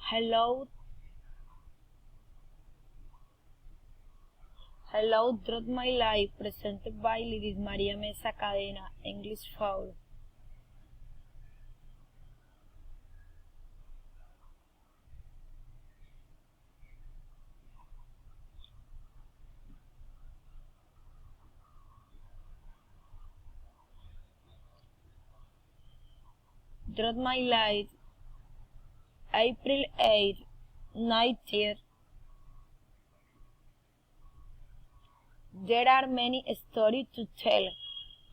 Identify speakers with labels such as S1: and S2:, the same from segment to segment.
S1: Hello, Throughout My Life, presented by Lidis María Mesa Cadena, English 4. Throughout My Life, April 8, 19th. There are many stories to tell.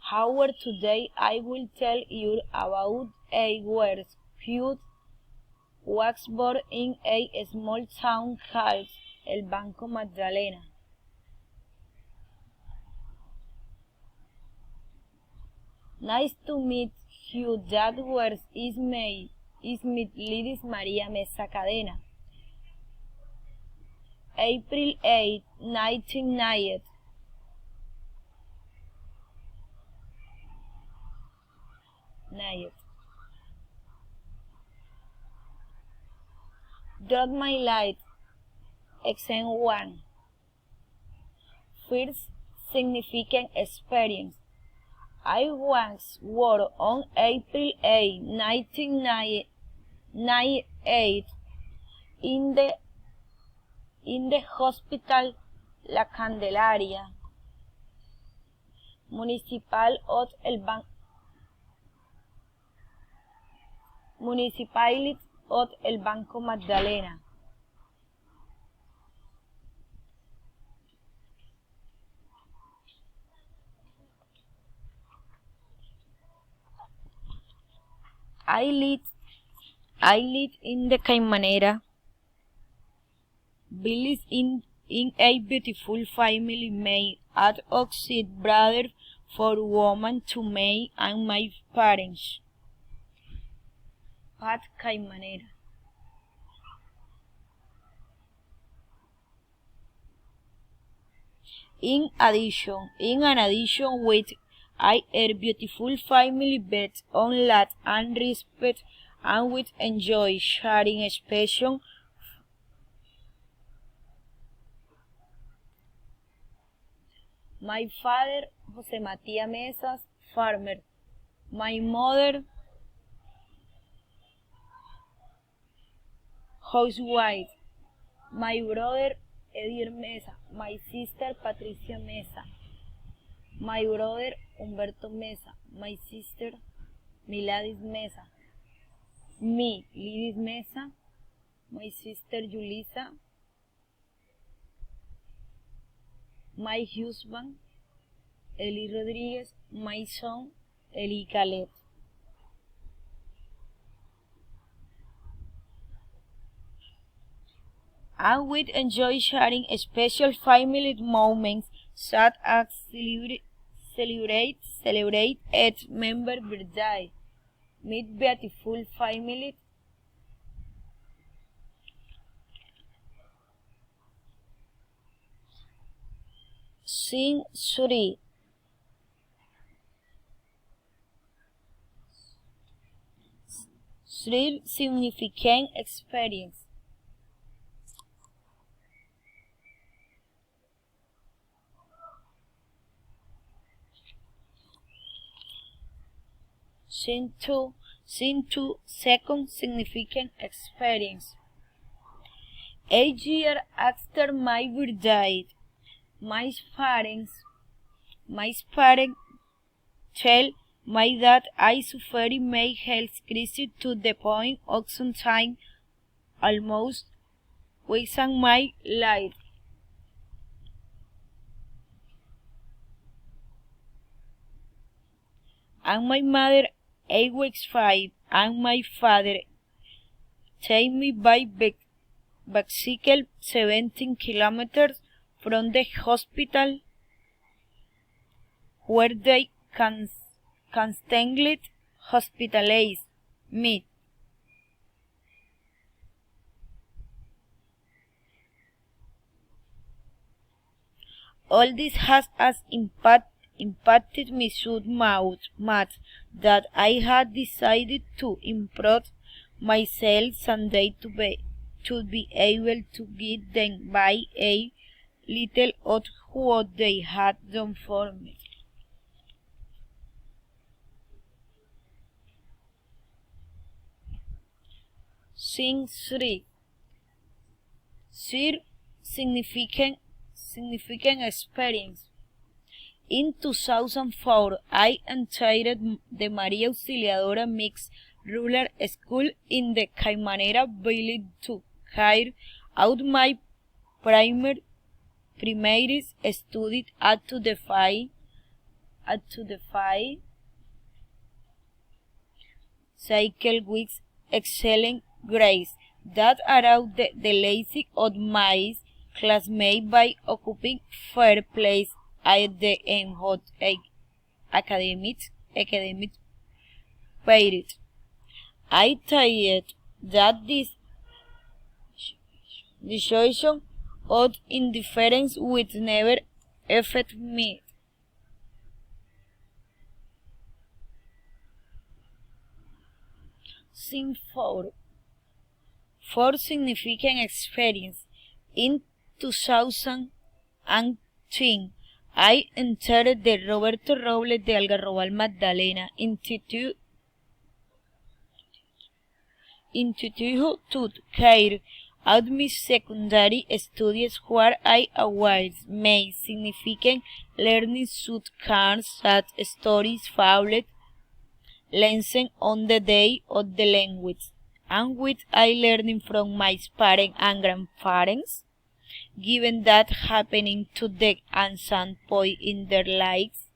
S1: However, today I will tell you about a girl who was born in a small town called El Banco Magdalena. Nice to meet you. That word is me, Lidis María Mesa Cadena. April 8, 1990. Throughout my life, exam 1. First significant experience. I once worked on April 8, 1998 in the hospital La Candelaria, municipality of El Banco Magdalena. I lived in the Caymanera village in a beautiful family made out of 6 brothers, 4 women, 2 men, and my parents. Pat Caymanera. In addition with a beautiful family based on love and respect, and with enjoy sharing expression. My father, José Matías Mesas, farmer. My mother, housewife. My brother, Edir Mesa. My sister, Patricia Mesa. My brother, Humberto Mesa. My sister, Miladis Mesa. Me, Lidis Mesa. My sister, Julissa. My husband, Eli Rodriguez. My son, Eli Khaled. And we enjoy sharing special family moments such as celebrate its member birthday, meet beautiful family, sing Suri, significant experience. Scene 2, second significant experience. 8 years after my birthday, my parents tell my dad I suffered my health crisis to the point of sometimes almost wasting my life. And my mother, 8 weeks 5, and my father take me by bicycle 17 kilometers from the hospital, where they constantly hospitalize me. All this has impacted me so much that I had decided to improve myself Sunday to day. to be able to get them by a little of what they had done for me. Scene 3. Sir significant experience. In 2004, I entered the Maria Auxiliadora Mixed Rural School in the Caimanera village to carry out my primary studies at to the five cycle with excellent grades that allowed the lazy of my classmates by occupying third place at the end of a academic period. I thought that this situation of indifference would never affect me. Scene 4. For significant experience. In 2010, I entered the Roberto Robles de Algarrobal Magdalena Institute to carry out my secondary studies where I always made significant learning such cards as stories, fables, lessons on the day of the language, and which I learned from my parents and grandparents, given that happening to them at some point in their lives.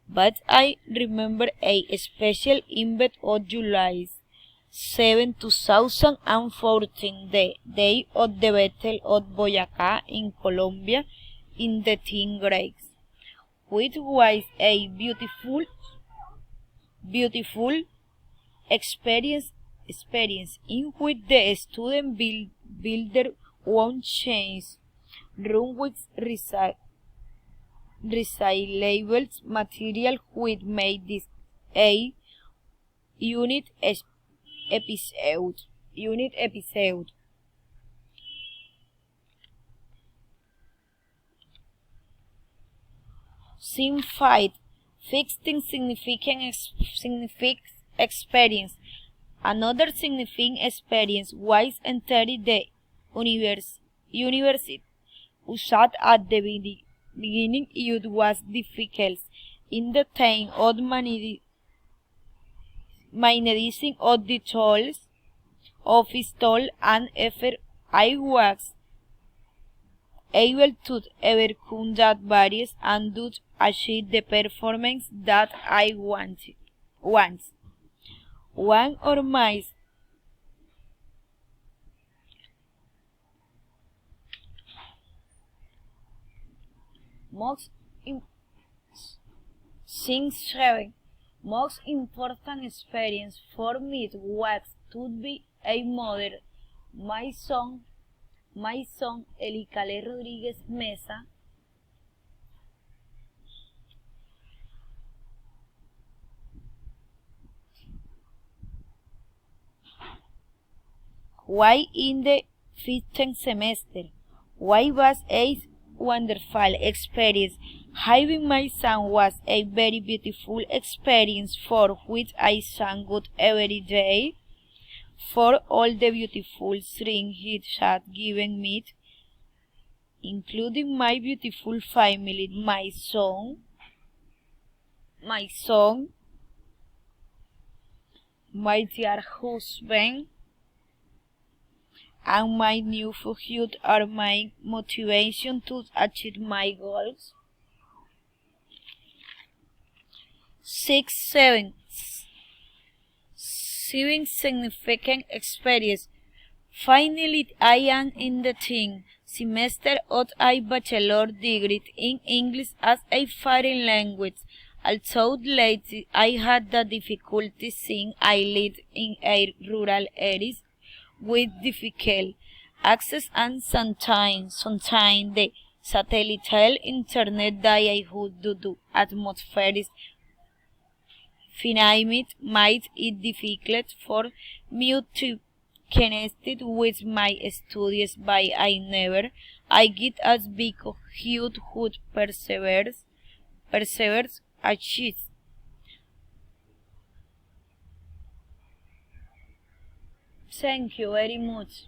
S1: But I remember a special event of July 7, 2014, the day of the Battle of Boyacá in Colombia in the 10th grade, which was a beautiful experience in which the student builder one change room with recyclable material which made this a unit episode. Scene 5. Fixing significant experience. Another significant experience was entering the university. Usat at the beginning it was difficult in the time of managing of the tools of install and effort I was able to overcome that barriers and to achieve the performance that I wanted. Once, one or my most most important experience for me was to be a mother. My son Elicale Rodriguez Mesa why in the 15th semester. Why was a wonderful experience. Having my son was a very beautiful experience for which I thank God every day for all the beautiful things He had given me, including my beautiful family, my son, my dear husband, and my new future are my motivation to achieve my goals. 7 significant experience. Finally, I am in the 10th semester of a bachelor degree in English as a foreign language. Although lately I had the difficulty since I lived in a rural areas with difficult access and sometimes the satellite internet that I had due to atmospheric phenomena made it difficult for me to connected with my studies, but I get as big huge who perseveres achieves. Thank you very much.